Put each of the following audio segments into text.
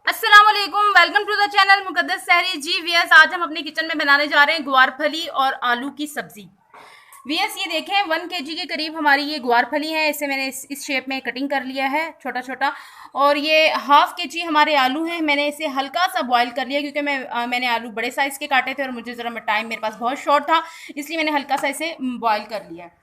अस्सलामुअलैकुम, welcome to the channel मुकद्दस सहरी। जी VS, आज हम अपने किचन में बनाने जा रहे हैं ग्वारफली और आलू की सब्जी। वीएस ये देखें, 1 kg के करीब हमारी ये ग्वारफली है। इसे मैंने इस शेप में कटिंग कर लिया है, छोटा छोटा। और ये 1/2 kg हमारे आलू हैं। मैंने इसे हल्का सा बॉईल कर लिया क्योंकि मैंने आलू बड़े साइज़ के काटे थे और मुझे ज़रा टाइम मेरे पास बहुत शॉर्ट था, इसलिए मैंने हल्का सा इसे बॉईल कर लिया है।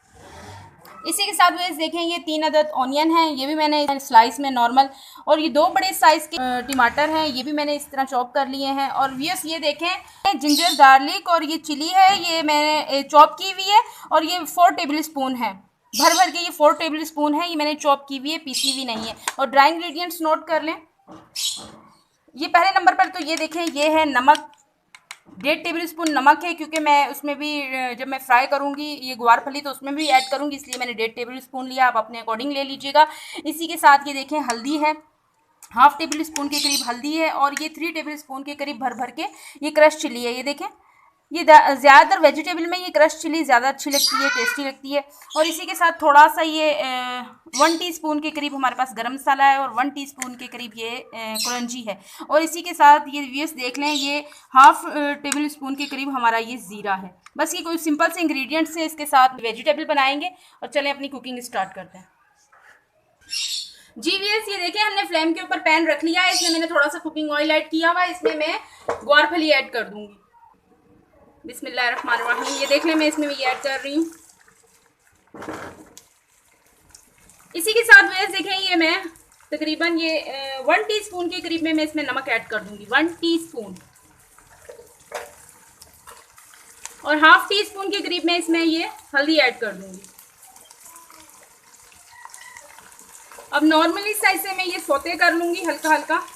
इसी के साथ व्यूअर्स देखें, ये 3 अदद ऑनियन हैं, ये भी मैंने स्लाइस में नॉर्मल। और ये 2 बड़े साइज़ के टमाटर हैं, ये भी मैंने इस तरह चॉप कर लिए हैं। और व्यूअर्स ये देखें, जिंजर गार्लिक और ये चिली है, ये मैंने चॉप की हुई है। और ये 4 टेबल स्पून है, भर भर के ये 4 टेबल स्पून है, ये मैंने चॉप की हुई है, पीसी हुई नहीं है। और ड्राई इंग्रेडिएंट्स नोट कर लें। ये पहले नंबर पर तो ये देखें, ये है नमक, 1.5 टेबल स्पून नमक है, क्योंकि मैं उसमें भी जब मैं फ्राई करूँगी ये ग्वारफली तो उसमें भी ऐड करूँगी, इसलिए मैंने 1.5 टेबल स्पून लिया। आप अपने अकॉर्डिंग ले लीजिएगा। इसी के साथ ये देखें, हल्दी है, 1/2 टेबल स्पून के करीब हल्दी है। और ये 3 टेबल स्पून के करीब भर भर के ये क्रश चिली है। ये देखें, ये ज़्यादातर वेजिटेबल में ये क्रश चिली ज़्यादा अच्छी लगती है, टेस्टी लगती है। और इसी के साथ थोड़ा सा ये 1 टीस्पून के करीब हमारे पास गरम मसाला है और 1 टीस्पून के करीब ये कलौंजी है। और इसी के साथ ये व्यूअर्स देख लें, ये 1/2 टेबल स्पून के करीब हमारा ये ज़ीरा है। बस ये कोई सिंपल से इंग्रेडिएंट्स है, इसके साथ वेजिटेबल बनाएंगे। और चलें अपनी कुकिंग स्टार्ट करते हैं। जी व्यूअर्स ये देखें, हमने फ्लेम के ऊपर पैन रख लिया है, इसमें मैंने थोड़ा सा कुकिंग ऑयल ऐड किया हुआ है। इसमें मैं ग्वारफली ऐड कर दूंगी। बिस्मिल्लाहिर्रहमानिर्रहीम। ये देख लें, मैं इसमें भी ऐड कर रही हूँ। इसी के साथ व्यूअर्स देखें, ये मैं तकरीबन ये 1 टीस्पून के करीब में मैं इसमें नमक ऐड कर दूंगी, 1 टीस्पून। और 1/2 टीस्पून के करीब में इसमें ये हल्दी ऐड कर दूंगी। अब नॉर्मली साइज से मैं ये सोते कर लूंगी हल्का हल्का।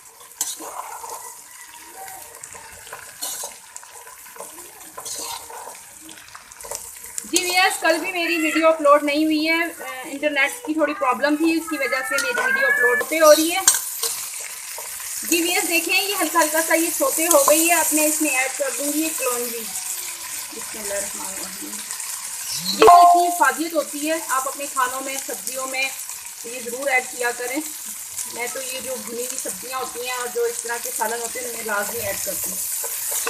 जी व्यूअर्स, कल भी मेरी वीडियो अपलोड नहीं हुई है, इंटरनेट की थोड़ी प्रॉब्लम थी, उसकी वजह से मेरी वीडियो अपलोड पे हो रही है। जी व्यूअर्स देखें, ये हल्का हल्का सा ये सोते हो गई है। अब मैं इसमें ऐड कर दूंगी कलौंजी। बिस्मिल्लाहिर्रहमानिर्रहीम। ये इतनी इफादियत होती है, आप अपने खानों में, सब्जियों में ये ज़रूर ऐड किया करें। मैं तो ये जो भुनी हुई सब्जियां होती हैं और जो इस तरह के सालन होते हैं, उनमें लाजमी ऐड करती हूँ।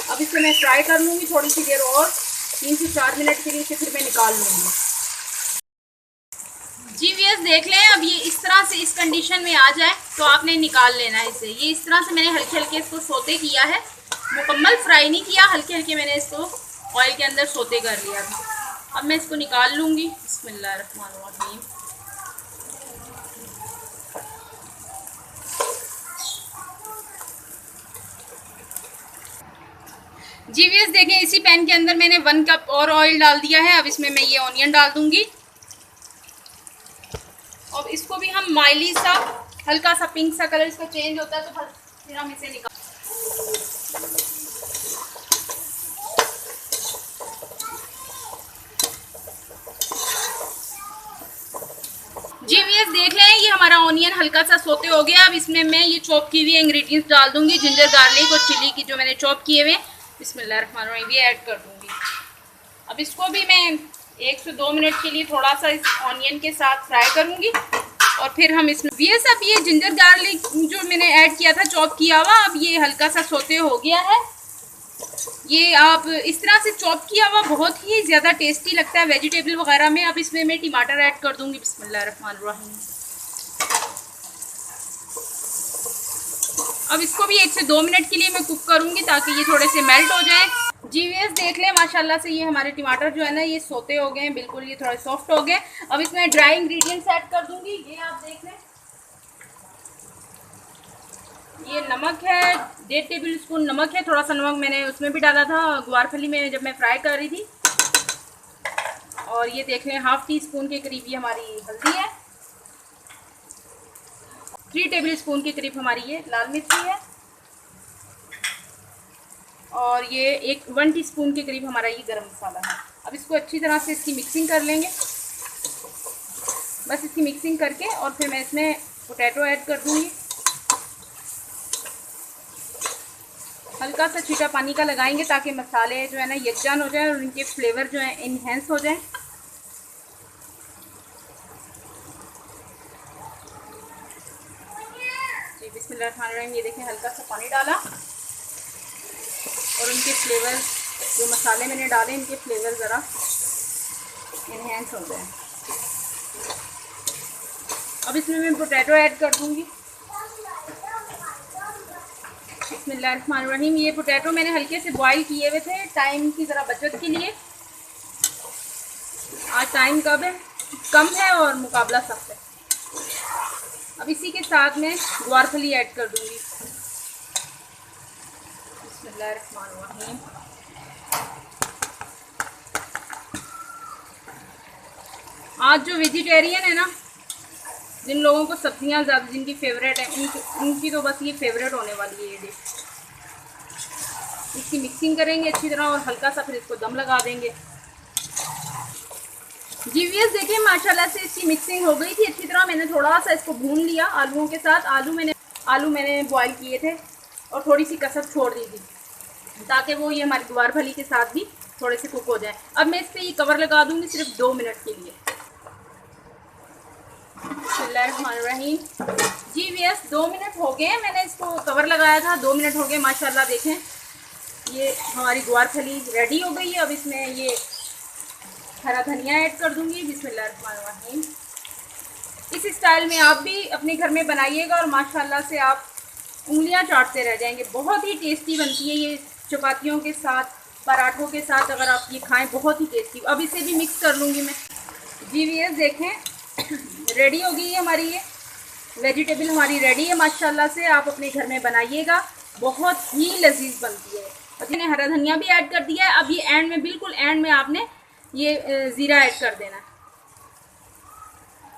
अब इसे मैं फ्राई कर लूँगी थोड़ी सी देर और, 3 से 4 मिनट के लिए, इसे फिर मैं निकाल लूँगी। जी व्यूअर्स देख लें, अब ये इस तरह से इस कंडीशन में आ जाए तो आपने निकाल लेना है इसे। ये इस तरह से मैंने हल्के हल्के इसको सोते किया है, मुकम्मल फ्राई नहीं किया, हल्के हल्के मैंने इसको ऑयल के अंदर सोते कर लिया था। अब मैं इसको निकाल लूँगी। बिस्मिल्लाहिर्रहमानिर्रहीम। जी व्यूअर्स देखें, इसी पैन के अंदर मैंने 1 कप और ऑयल डाल दिया है। अब इसमें मैं ये ऑनियन डाल दूंगी। और इसको भी हम माइली सा, हल्का सा पिंक सा कलर इसका चेंज होता है, तो फिर हम इसे निकाल। जी व्यूअर्स देख लें, ये हमारा ऑनियन हल्का सा सोते हो गया। अब इसमें मैं ये चॉप की हुई इंग्रेडिएंट्स डाल दूंगी, जिंजर गार्लिक और चिली की जो मैंने चॉप किए हुए। बिस्मिल्लाहिर्रहमानिर्रहीम, ये ऐड कर दूंगी। अब इसको भी मैं 1 से 2 मिनट के लिए थोड़ा सा इस ऑनियन के साथ फ्राई करूंगी। और फिर हम इसमें अब ये जिंजर गार्लिक जो मैंने ऐड किया था चॉप किया हुआ, अब ये हल्का सा सोते हो गया है। ये आप इस तरह से चॉप किया हुआ बहुत ही ज़्यादा टेस्टी लगता है वेजिटेबल वगैरह में। अब इसमें मैं टमाटर ऐड कर दूंगी। बिस्मिल्लाहिर्रहमानिर्रहीम। अब इसको भी 1 से 2 मिनट के लिए मैं कुक करूंगी ताकि ये थोड़े से मेल्ट हो जाए। जी व्यूअर्स देख लें, माशाल्लाह से ये हमारे टमाटर जो है ना, ये सोते हो गए हैं, बिल्कुल ये थोड़े सॉफ्ट हो गए। अब इसमें ड्राई इंग्रेडिएंट्स ऐड कर दूंगी। ये आप देख लें, ये नमक है, 1.5 टेबल स्पून नमक है। थोड़ा सा नमक मैंने उसमें भी डाला था ग्वारफली में जब मैं फ्राई कर रही थी। और ये देख लें, 1/2 टीस्पून के करीब ये हमारी हल्दी है, 3 टेबल स्पून के करीब हमारी ये लाल मिर्ची है। और ये 1 टीस्पून के करीब हमारा ये गरम मसाला है। अब इसको अच्छी तरह से इसकी मिक्सिंग कर लेंगे। बस इसकी मिक्सिंग करके और फिर मैं इसमें पोटैटो ऐड कर दूंगी। हल्का सा छींटा पानी का लगाएंगे ताकि मसाले जो है ना यकजान हो जाए और उनके फ्लेवर जो है इनहेंस हो जाए। बिस्मिल्लाहिर्रहमानिर्रहीम। ये देखें हल्का सा पानी डाला और उनके फ्लेवर, जो मसाले मैंने डाले, इनके फ्लेवर ज़रा इन्हेंस हो गए। अब इसमें मैं पोटैटो ऐड कर दूँगी। बिस्मिल्लाहिर्रहमानिर्रहीम। ये पोटैटो मैंने हल्के से बॉईल किए हुए थे टाइम की ज़रा बचत के लिए। आज टाइम कम है और मुकाबला सख्त है। अब इसी के साथ मैं ग्वारफली ऐड कर दूँगी। बिस्मिल्लाहिर्रहमानिर्रहीम। आज जो वेजिटेरियन है ना, जिन लोगों को सब्जियां ज़्यादा, जिनकी फेवरेट है, उनकी तो बस ये फेवरेट होने वाली है ये डिश। इसकी मिक्सिंग करेंगे अच्छी तरह और हल्का सा फिर इसको दम लगा देंगे। जीवीएस देखिए माशाल्लाह से इसकी मिक्सिंग हो गई थी अच्छी तरह। मैंने थोड़ा सा इसको भून लिया आलूओं के साथ। आलू मैंने बॉईल किए थे और थोड़ी सी कसर छोड़ दी थी ताकि वो ये हमारी ग्वारफली के साथ भी थोड़े से कुक हो जाए। अब मैं इस पर ये कवर लगा दूँगी सिर्फ 2 मिनट के लिए। बिस्मिल्लाहिर्रहमानिर्रहीम। जीवीएस 2 मिनट हो गए, मैंने इसको कवर लगाया था, 2 मिनट हो गए माशाल्लाह। देखें ये हमारी ग्वारफली रेडी हो गई है। अब इसमें ये हरा धनिया ऐड कर दूंगी। बिस्मिल्लाहिर्रहमानिर्रहीम। इस स्टाइल में आप भी अपने घर में बनाइएगा और माशाल्लाह से आप उंगलियां चाटते रह जाएंगे। बहुत ही टेस्टी बनती है ये, चपातियों के साथ, पराठों के साथ अगर आप ये खाएं, बहुत ही टेस्टी। अब इसे भी मिक्स कर लूँगी मैं। जीवीएस देखें रेडी हो गई है हमारी ये वेजिटेबल, हमारी रेडी है माशाल्लाह से। आप अपने घर में बनाइएगा, बहुत ही लजीज बनती है। और मैंने हरा धनिया भी ऐड कर दिया है। अब ये एंड में, बिल्कुल एंड में आपने ये ज़ीरा ऐड कर देना है।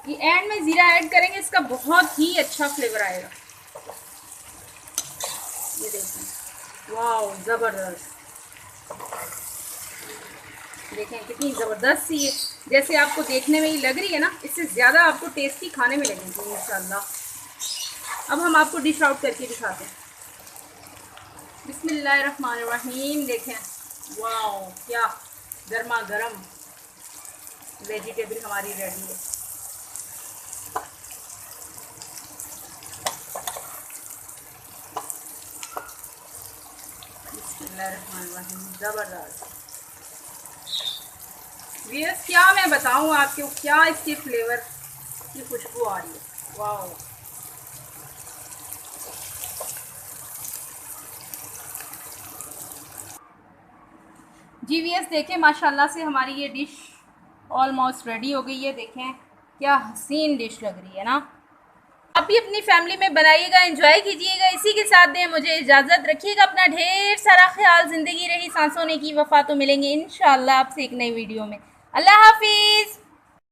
ये एंड में ज़ीरा ऐड करेंगे, इसका बहुत ही अच्छा फ्लेवर आएगा। ये देखें, वाह ज़बरदस्त। देखें कितनी ज़बरदस्त सी है, जैसे आपको देखने में ही लग रही है ना, इससे ज़्यादा आपको टेस्टी खाने में लगेगी इंशाल्लाह। अब हम आपको डिश आउट करके दिखाते हैं। बिस्मिल्लाहिर्रहमानिर्रहीम। देखें वाह, क्या गर्मा गर्म वेजिटेबल हमारी रेडी है। बिस्मिल्लाहिर्रहमानिर्रहीम। ज़बरदस्त व्यूअर्स, क्या मैं बताऊं आपको, क्या इसके फ्लेवर की खुशबू आ रही है। वाह, जीवीएस देखें माशाल्लाह से हमारी ये डिश ऑलमोस्ट रेडी हो गई है। देखें क्या हसीन डिश लग रही है ना। आप भी अपनी फैमिली में बनाइएगा, एंजॉय कीजिएगा। इसी के साथ दें मुझे इजाज़त, रखिएगा अपना ढेर सारा ख्याल। ज़िंदगी रही सांसों ने की वफ़ा, तो मिलेंगे इंशाअल्लाह आपसे एक नई वीडियो में। अल्लाह हाफिज़।